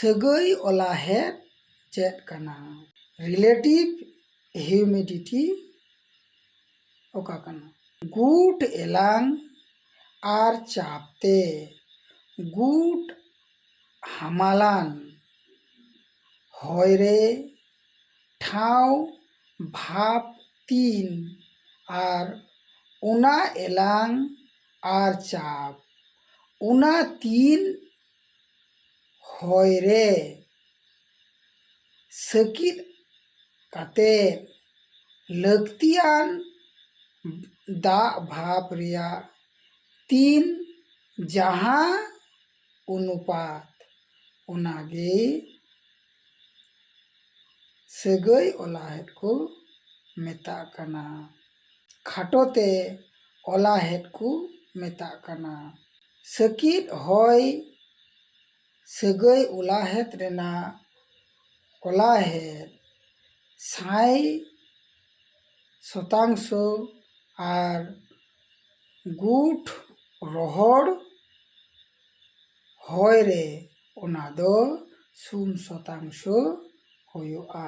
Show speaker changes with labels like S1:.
S1: सगै ओलाहेद चेद कना relative humidity ओका कना गुट एलांग आर चापते गुट हामालान हयरे ठाव भाप तीन आर उना एलांग आर चाप उना तीन हयरे सकित काते लक्तियान दा भाप रिया तीन जहाँ अनुपात उनागे सगै ओलाहेद को मेता कना खाटोते ओलाहेद को मेता कना सकित हय सगै ओलाहेद रेना ओलाहेद 60% आर गुट रोहड़ हयरे ओना दो 0% हुयुआ।